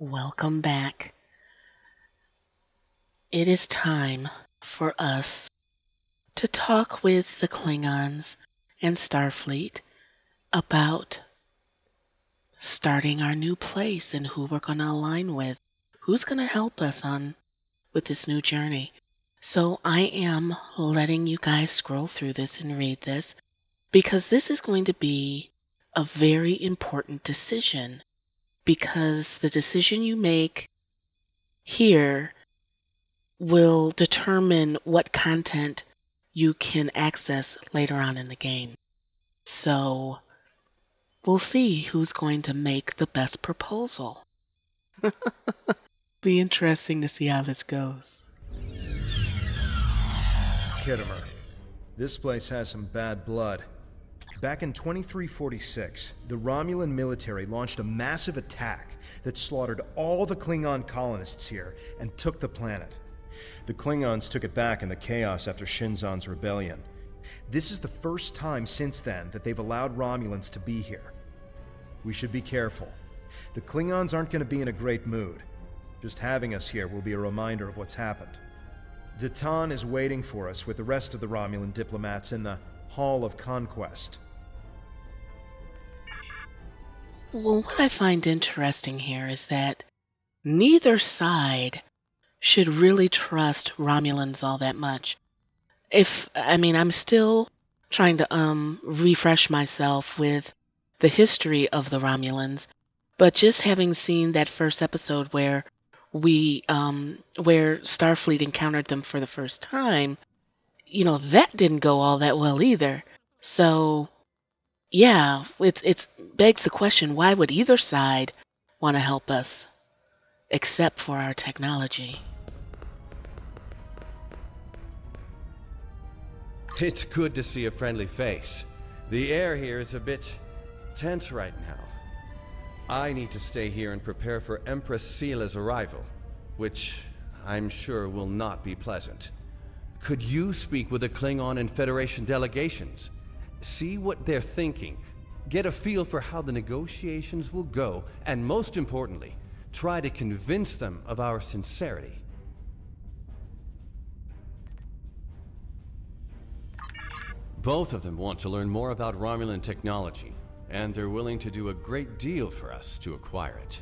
Welcome back. It is time for us to talk with the Klingons and Starfleet about starting our new place and who we're going to align with. Who's going to help us on with this new journey? So I am letting you guys scroll through this and read this because this is going to be a very important decision, because the decision you make here will determine what content you can access later on in the game. So we'll see who's going to make the best proposal. Be interesting to see how this goes. Kittimer. This place has some bad blood. Back in 2346, the Romulan military launched a massive attack that slaughtered all the Klingon colonists here and took the planet. The Klingons took it back in the chaos after Shinzon's rebellion. This is the first time since then that they've allowed Romulans to be here. We should be careful. The Klingons aren't going to be in a great mood. Just having us here will be a reminder of what's happened. Datan is waiting for us with the rest of the Romulan diplomats in the Hall of Conquest. Well, what I find interesting here is that neither side should really trust Romulans all that much. I'm still trying to refresh myself with the history of the Romulans, but just having seen that first episode where where Starfleet encountered them for the first time, that didn't go all that well either. So yeah, it's begs the question, why would either side want to help us except for our technology? It's good to see a friendly face. The air here is a bit tense right now. I need to stay here and prepare for Empress Seela's arrival, which I'm sure will not be pleasant. Could you speak with the Klingon and Federation delegations? See what they're thinking, get a feel for how the negotiations will go, and most importantly, try to convince them of our sincerity. Both of them want to learn more about Romulan technology, and they're willing to do a great deal for us to acquire it.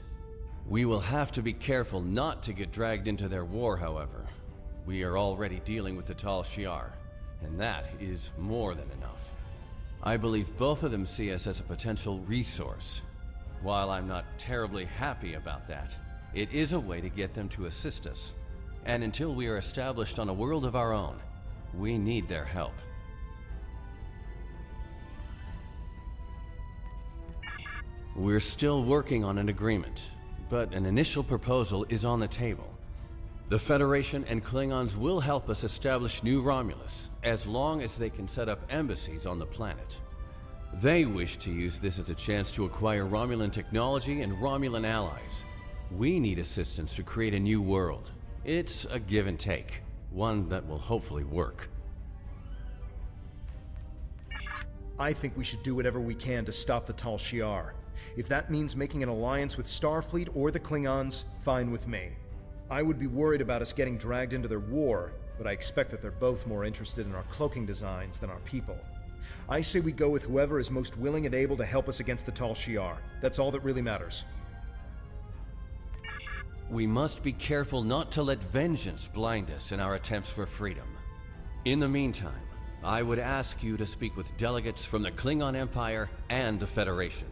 We will have to be careful not to get dragged into their war, however. We are already dealing with the Tel Shiar, and that is more than enough. I believe both of them see us as a potential resource. While I'm not terribly happy about that, it is a way to get them to assist us. And until we are established on a world of our own, we need their help. We're still working on an agreement, but an initial proposal is on the table. The Federation and Klingons will help us establish New Romulus, as long as they can set up embassies on the planet. They wish to use this as a chance to acquire Romulan technology and Romulan allies. We need assistance to create a new world. It's a give and take, one that will hopefully work. I think we should do whatever we can to stop the Tel Shiar. If that means making an alliance with Starfleet or the Klingons, fine with me. I would be worried about us getting dragged into their war, but I expect that they're both more interested in our cloaking designs than our people. I say we go with whoever is most willing and able to help us against the Tel Shiar. That's all that really matters. We must be careful not to let vengeance blind us in our attempts for freedom. In the meantime, I would ask you to speak with delegates from the Klingon Empire and the Federation.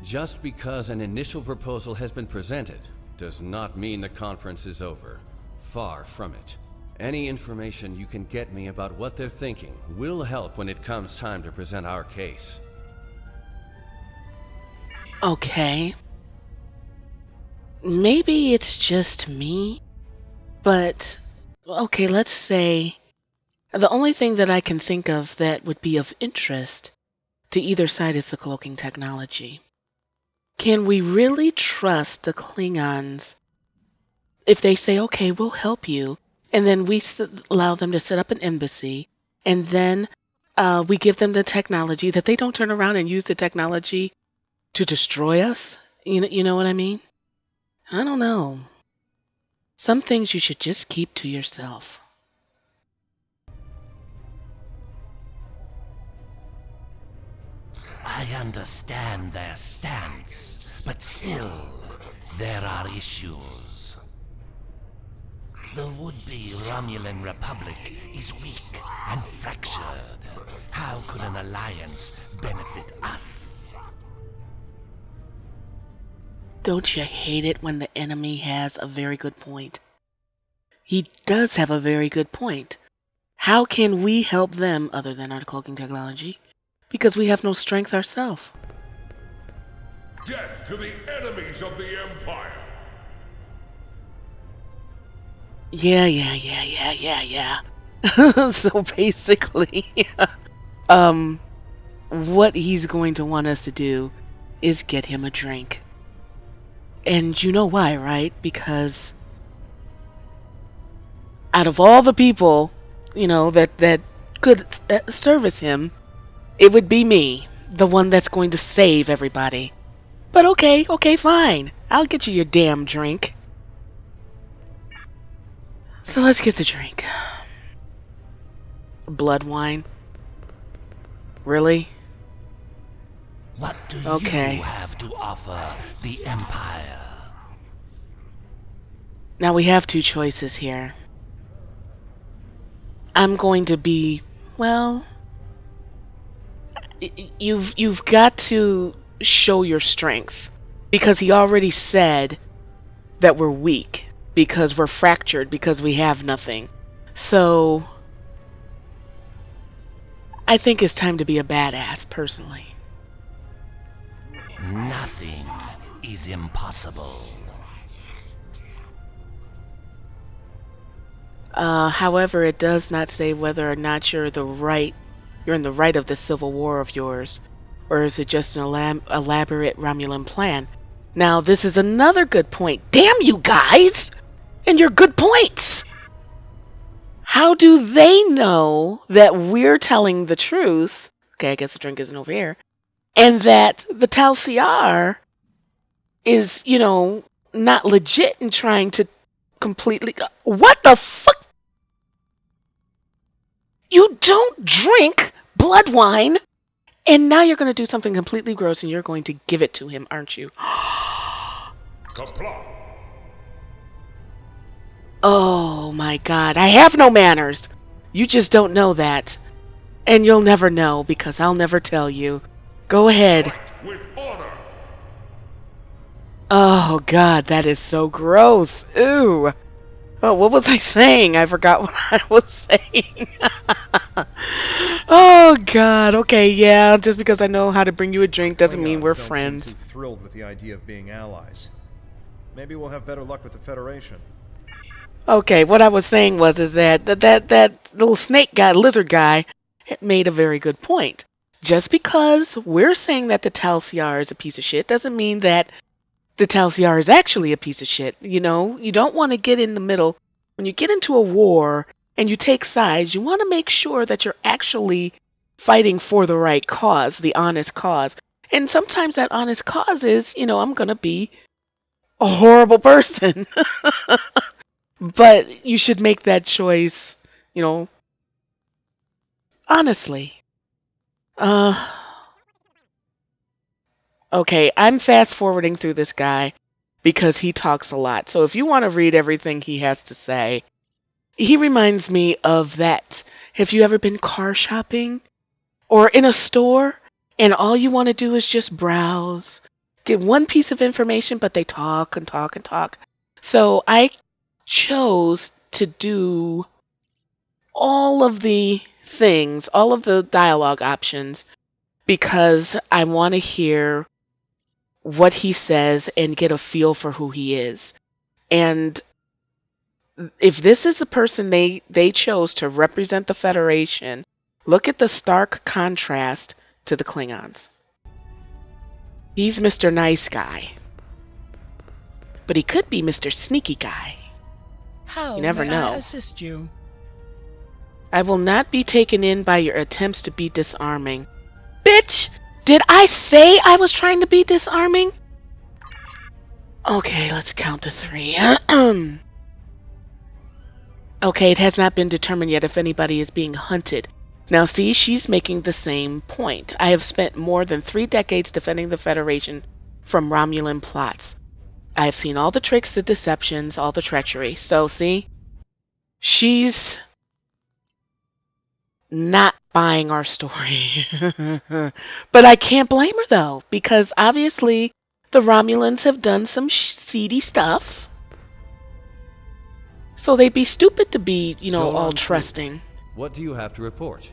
Just because an initial proposal has been presented does not mean the conference is over. Far from it. Any information you can get me about what they're thinking will help when it comes time to present our case. Okay. Maybe it's just me, but okay, let's say the only thing that I can think of that would be of interest to either side is the cloaking technology. Can we really trust the Klingons if they say, okay, we'll help you, and then we allow them to set up an embassy, and then we give them the technology, that they don't turn around and use the technology to destroy us? You know what I mean? I don't know. Some things you should just keep to yourself. I understand their stance, but still, there are issues. The would-be Romulan Republic is weak and fractured. How could an alliance benefit us? Don't you hate it when the enemy has a very good point? He does have a very good point. How can we help them other than our cloaking technology? Because we have no strength ourselves. Death to the enemies of the Empire! Yeah. So basically, what he's going to want us to do is get him a drink. And you know why, right? Because out of all the people, that could service him, it would be me, the one that's going to save everybody. But okay, fine. I'll get you your damn drink. So let's get the drink. Blood wine? Really? What do Okay. you have to offer the Empire? Now we have two choices here. I'm going to be, well, you've got to show your strength, because he already said that we're weak, because we're fractured, because we have nothing. So I think it's time to be a badass, personally. Nothing is impossible. However, it does not say whether or not you're in the right of this civil war of yours, or is it just an elaborate Romulan plan? Now, this is another good point. Damn you guys! And your good points! How do they know that we're telling the truth? Okay, I guess the drink isn't over here. And that the Tel Shiar is, not legit in trying to completely... What the fuck? You don't drink blood wine, and now you're going to do something completely gross, and you're going to give it to him, aren't you? Comply. Oh my god, I have no manners. You just don't know that. And you'll never know, because I'll never tell you. Go ahead. Fight with honor! Oh god, that is so gross. Ooh. Oh, what was I saying? I forgot what I was saying. Oh god, okay, yeah, just because I know how to bring you a drink doesn't mean we're Klingons don't seem friends. too thrilled with the idea of being allies. Maybe we'll have better luck with the Federation. Okay, what I was saying is that little snake guy, lizard guy, made a very good point. Just because we're saying that the Tel Shiar is a piece of shit doesn't mean that the Tel Shiar is actually a piece of shit. You don't want to get in the middle. When you get into a war and you take sides, you want to make sure that you're actually fighting for the right cause, the honest cause. And sometimes that honest cause is, I'm going to be a horrible person. But you should make that choice, honestly. Okay, I'm fast forwarding through this guy because he talks a lot. So if you want to read everything he has to say, he reminds me of that. Have you ever been car shopping or in a store and all you want to do is just browse, get one piece of information, but they talk and talk and talk. So I chose to do all of the things, all of the dialogue options, because I want to hear what he says and get a feel for who he is. And if this is the person they chose to represent the Federation, look at the stark contrast to the Klingons. He's Mr. Nice Guy, but he could be Mr. Sneaky Guy. How You never may know. I assist you? I will not be taken in by your attempts to be disarming. Bitch! Did I say I was trying to be disarming? Okay, let's count to 3. Okay, it has not been determined yet if anybody is being hunted. Now see, she's making the same point. I have spent more than 3 decades defending the Federation from Romulan plots. I have seen all the tricks, the deceptions, all the treachery. So see, she's not buying our story. But I can't blame her though, because obviously the Romulans have done some seedy stuff. So they'd be stupid to be, all trusting. What do you have to report?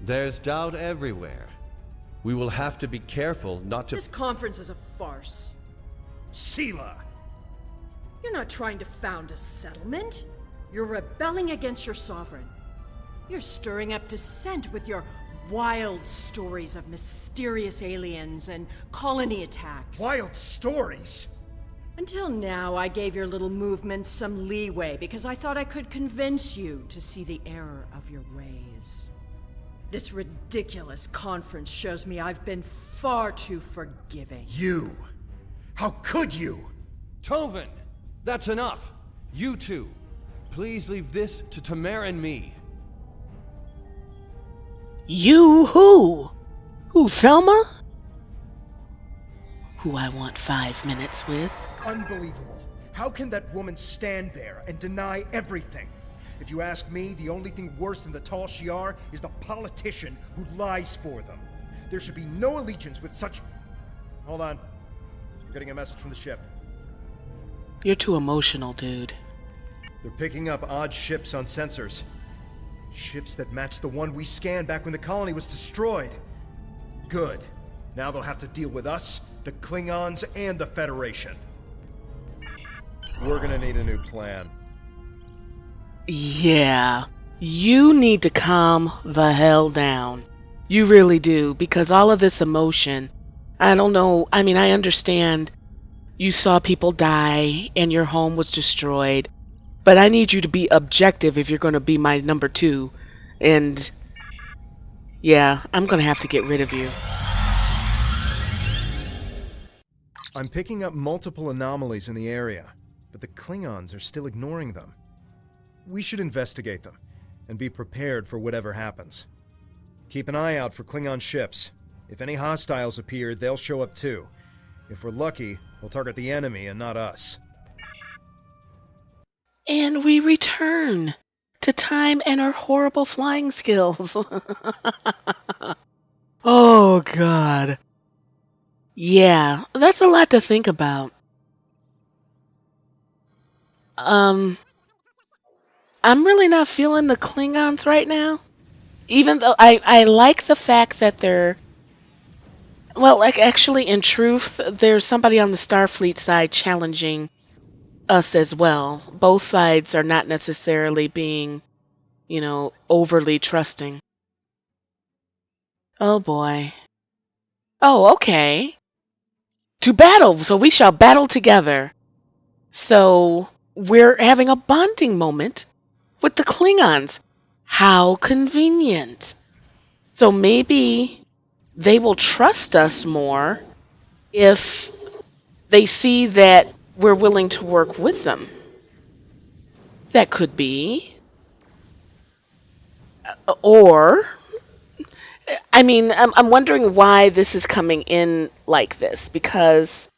There's doubt everywhere. We will have to be careful not to... This conference is a farce. Sela! You're not trying to found a settlement. You're rebelling against your sovereign. You're stirring up dissent with your wild stories of mysterious aliens and colony attacks. Wild stories? Until now, I gave your little movement some leeway because I thought I could convince you to see the error of your ways. This ridiculous conference shows me I've been far too forgiving. You! How could you? Tovin! That's enough! You two! Please leave this to Tamara and me. You who? Who, Selma? Who I want 5 minutes with. Unbelievable. How can that woman stand there and deny everything? If you ask me, the only thing worse than the Tel Shiar is the politician who lies for them. There should be no allegiance with such... Hold on. I'm getting a message from the ship. You're too emotional, dude. They're picking up odd ships on sensors. Ships that match the one we scanned back when the colony was destroyed. Good. Now they'll have to deal with us, the Klingons, and the Federation. We're gonna need a new plan. Yeah. You need to calm the hell down. You really do, because all of this emotion, I don't know, I mean, I understand you saw people die and your home was destroyed, but I need you to be objective if you're going to be my number 2. And yeah, I'm going to have to get rid of you. I'm picking up multiple anomalies in the area, but the Klingons are still ignoring them. We should investigate them and be prepared for whatever happens. Keep an eye out for Klingon ships. If any hostiles appear, they'll show up too. If we're lucky, we'll target the enemy and not us. And we return to Tyme and her horrible flying skills. Oh, God. Yeah, that's a lot to think about. I'm really not feeling the Klingons right now. Even though I like the fact that they're... Well, like, actually, in truth, there's somebody on the Starfleet side challenging us as well. Both sides are not necessarily being, overly trusting. Oh, boy. Oh, okay. To battle, so we shall battle together. So, we're having a bonding moment with the Klingons. How convenient. So maybe they will trust us more if they see that we're willing to work with them. That could be. Or, I mean, I'm wondering why this is coming in like this, because,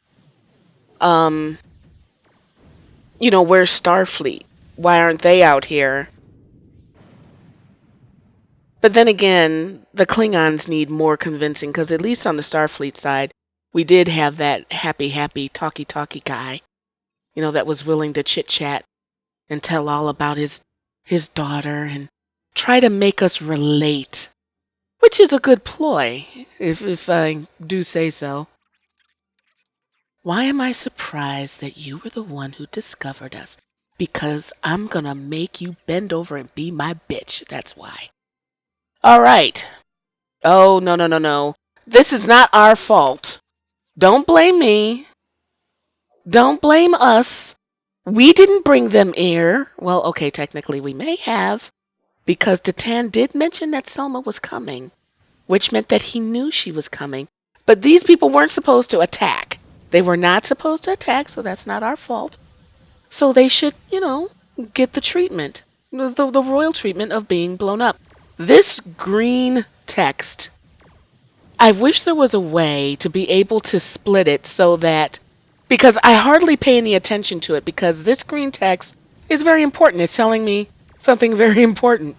where's Starfleet? Why aren't they out here? But then again, the Klingons need more convincing, because at least on the Starfleet side, we did have that happy, talky guy, that was willing to chit-chat and tell all about his daughter and try to make us relate, which is a good ploy, if I do say so. Why am I surprised that you were the one who discovered us? Because I'm gonna make you bend over and be my bitch, that's why. All right. Oh, no. This is not our fault. Don't blame me. Don't blame us. We didn't bring them here. Well, okay, technically we may have, because Datan did mention that Selma was coming, which meant that he knew she was coming. But these people weren't supposed to attack. They were not supposed to attack, so that's not our fault. So they should, get the treatment, the royal treatment of being blown up. This green text, I wish there was a way to be able to split it so that, because I hardly pay any attention to it, because this green text is very important. It's telling me something very important.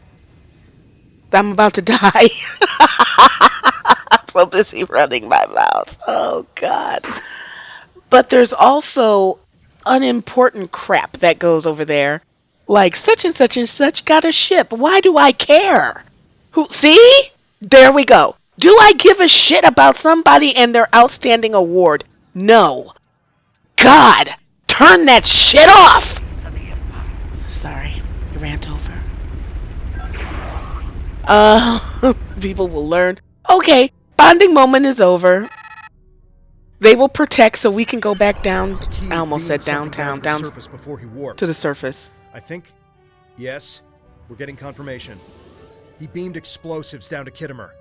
I'm about to die. I'm so busy running my mouth. Oh, God. But there's also unimportant crap that goes over there. Like, such and such got a ship. Why do I care? See? There we go. Do I give a shit about somebody and their outstanding award? No. God, turn that shit off! Sorry, I rant over. People will learn. Okay, bonding moment is over. They will protect so we can go back down. I almost said downtown. Down to the surface before he warped. To the surface. I think. Yes, we're getting confirmation. He beamed explosives down to Kittimer.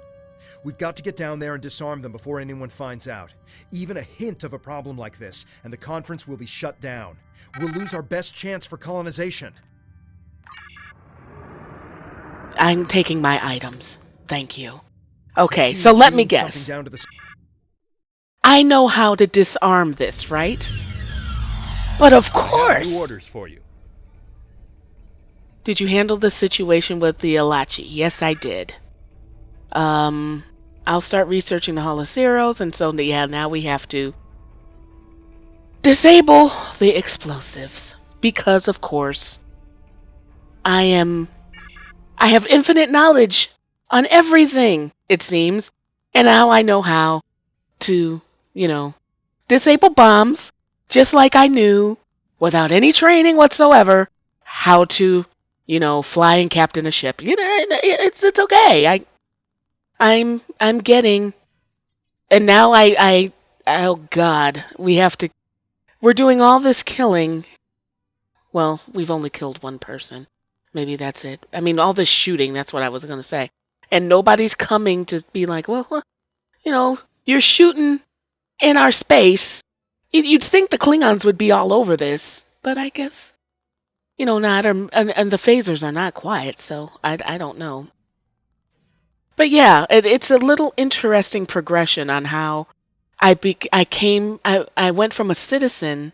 We've got to get down there and disarm them before anyone finds out. Even a hint of a problem like this, and the conference will be shut down. We'll lose our best chance for colonization. I'm taking my items. Thank you. Okay, so let me guess. I know how to disarm this, right? But of course. I have new orders for you. Did you handle the situation with the Elachi? Yes, I did. I'll start researching the Hall of Zeros, and so yeah, now we have to disable the explosives because, of course, I have infinite knowledge on everything, it seems, and now I know how to, disable bombs, just like I knew, without any training whatsoever, how to, fly and captain a ship. It's okay. I'm getting, and now oh God, we're doing all this killing. Well, we've only killed one person. Maybe that's it. I mean, all this shooting, that's what I was going to say. And nobody's coming to be like, well, you're shooting in our space. You'd think the Klingons would be all over this, but I guess, not. And the phasers are not quiet, so I don't know. But yeah, it's a little interesting progression on how I went from a citizen.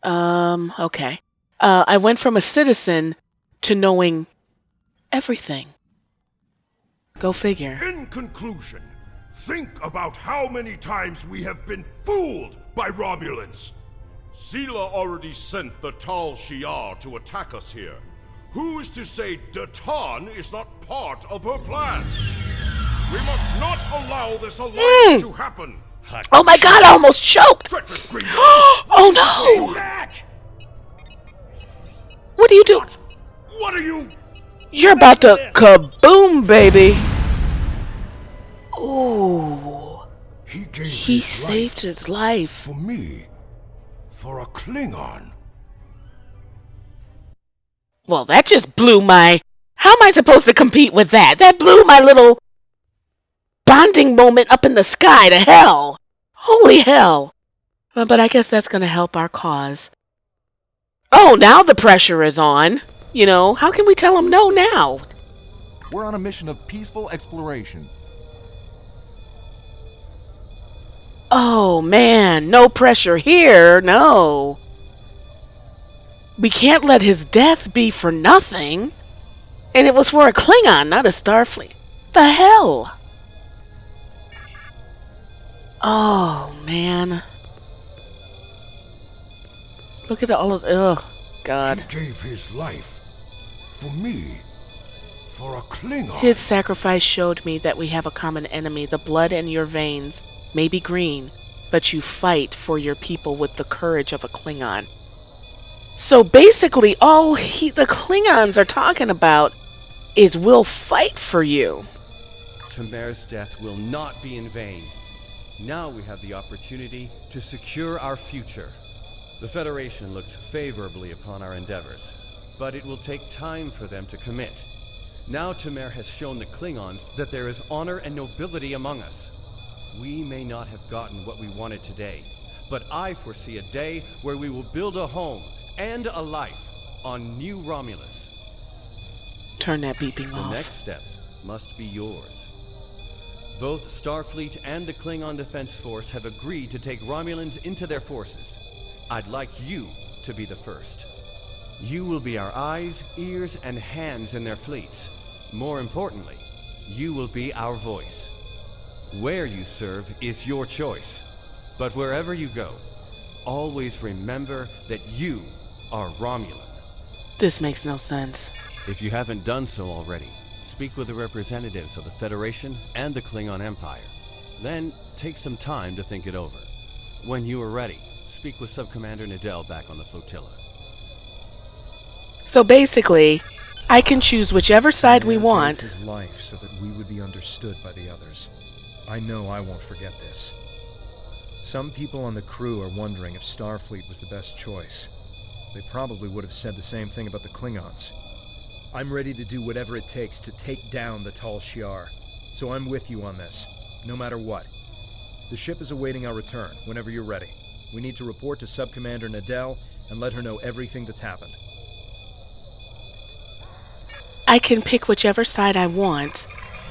Okay. I went from a citizen to knowing everything. Go figure. In conclusion, think about how many times we have been fooled by Romulans. Sela already sent the Tel Shiar to attack us here. Who is to say Datan is not part of her plan? We must not allow this alliance to happen. Oh my God, I almost choked. Oh no. What do you do? What are you? You're about to kaboom, baby. Ooh. He saved his life. For me. For a Klingon. Well, that just blew my... How am I supposed to compete with that? That blew my little bonding moment up in the sky to hell. Holy hell. But I guess that's going to help our cause. Oh, now the pressure is on. How can we tell him no now? We're on a mission of peaceful exploration. Oh, man. No pressure here. No. We can't let his death be for nothing. And it was for a Klingon, not a Starfleet. The hell? Oh, man. Look at all of... Oh, God. He gave his life. For me. For a Klingon. His sacrifice showed me that we have a common enemy. The blood in your veins may be green, but you fight for your people with the courage of a Klingon. So basically, all the Klingons are talking about is we'll fight for you. Tyme's death will not be in vain. Now we have the opportunity to secure our future. The Federation looks favorably upon our endeavors, but it will take time for them to commit. Now Tyme has shown the Klingons that there is honor and nobility among us. We may not have gotten what we wanted today, but I foresee a day where we will build a home and a life on New Romulus. Turn that beeping The off. next step must be yours. Both Starfleet and the Klingon Defense Force have agreed to take Romulans into their forces. I'd like you to be the first. You will be our eyes, ears, and hands in their fleets. More importantly, you will be our voice. Where you serve is your choice. But wherever you go, always remember that you are Romulan. This makes no sense. If you haven't done so already, speak with the representatives of the Federation and the Klingon Empire. Then take some time to think it over. When you are ready, speak with Subcommander Nadell back on the flotilla. So basically, I can choose whichever side we Man want. gave his life so that we would be understood by the others. I know I won't forget this. Some people on the crew are wondering if Starfleet was the best choice. They probably would have said the same thing about the Klingons. I'm ready to do whatever it takes to take down the Tel Shiar, so I'm with you on this, no matter what. The ship is awaiting our return, whenever you're ready. We need to report to Subcommander Nadell and let her know everything that's happened. I can pick whichever side I want,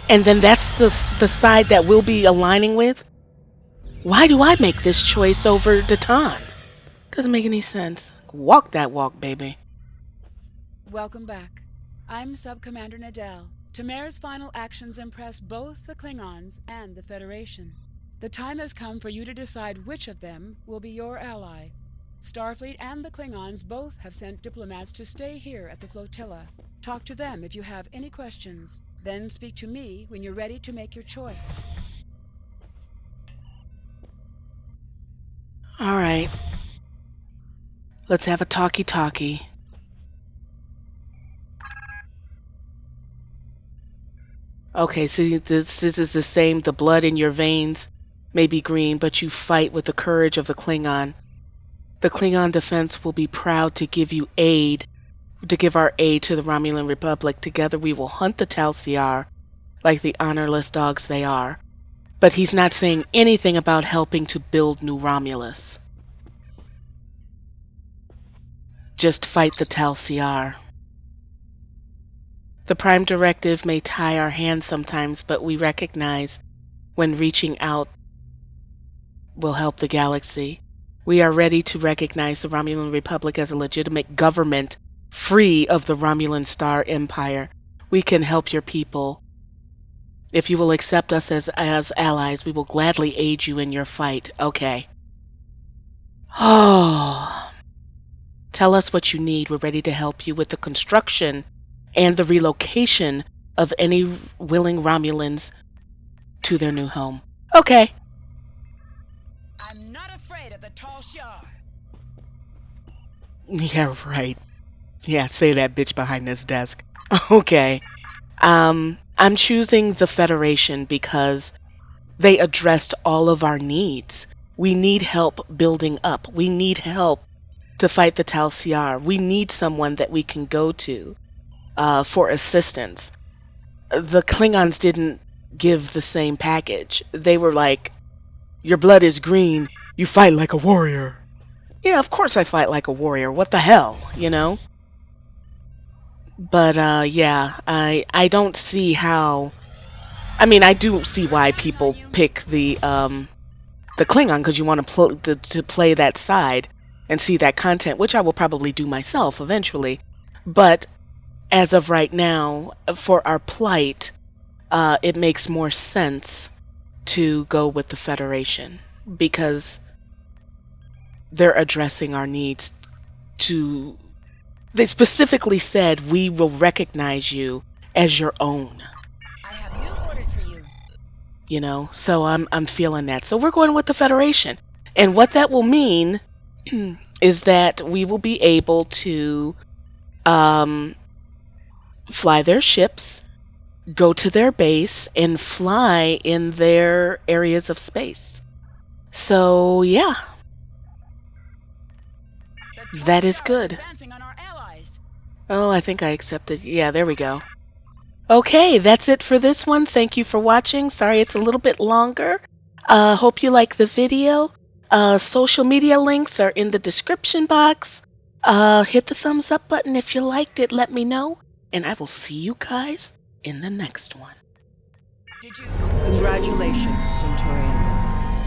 and then that's the side that we'll be aligning with? Why do I make this choice over the time? Doesn't make any sense. Walk that walk, baby. Welcome back. I'm Sub-Commander Nadell. Tamer's final actions impressed both the Klingons and the Federation. The time has come for you to decide which of them will be your ally. Starfleet and the Klingons both have sent diplomats to stay here at the flotilla. Talk to them if you have any questions. Then speak to me when you're ready to make your choice. All right. Let's have a talkie-talkie. Okay, see, this is the same. The blood in your veins may be green, but you fight with the courage of the Klingon. The Klingon defense will be proud to give you aid, to give our aid to the Romulan Republic. Together we will hunt the Tel Shiar like the honorless dogs they are. But he's not saying anything about helping to build New Romulus. Just fight the Tel Shiar. The Prime Directive may tie our hands sometimes, but we recognize when reaching out will help the galaxy. We are ready to recognize the Romulan Republic as a legitimate government free of the Romulan Star Empire. We can help your people. If you will accept us as allies, we will gladly aid you in your fight. Okay. Oh. Tell us what you need. We're ready to help you with the construction and the relocation of any willing Romulans to their new home. Okay. I'm not afraid of the Tel Shiar. Yeah, right. Yeah, say that bitch behind this desk. Okay. I'm choosing the Federation because they addressed all of our needs. We need help building up. We need help to fight the Tel Shiar. We need someone that we can go to for assistance. The Klingons didn't give the same package. They were like, your blood is green, you fight like a warrior. Yeah, of course I fight like a warrior. What the hell, you know? But yeah, I don't see how. I mean, I do see why people pick the Klingon, because you want to play that side and see that content, which I will probably do myself eventually. But as of right now, for our plight, it makes more sense to go with the Federation because they're addressing our needs. They specifically said we will recognize you as your own. I have new orders for you. You know, so I'm feeling that. So we're going with the Federation, and what that will mean is that we will be able to fly their ships, go to their base, and fly in their areas of space. So yeah, The Tel that is Shiar good. advancing on our allies. Oh, I think I accepted. Yeah, there we go. Okay, that's it for this one. Thank you for watching. Sorry it's a little bit longer. Hope you like the video. Social media links are in the description box. Hit the thumbs up button if you liked it. Let me know. And I will see you guys in the next one. Did you? Congratulations, Centurion.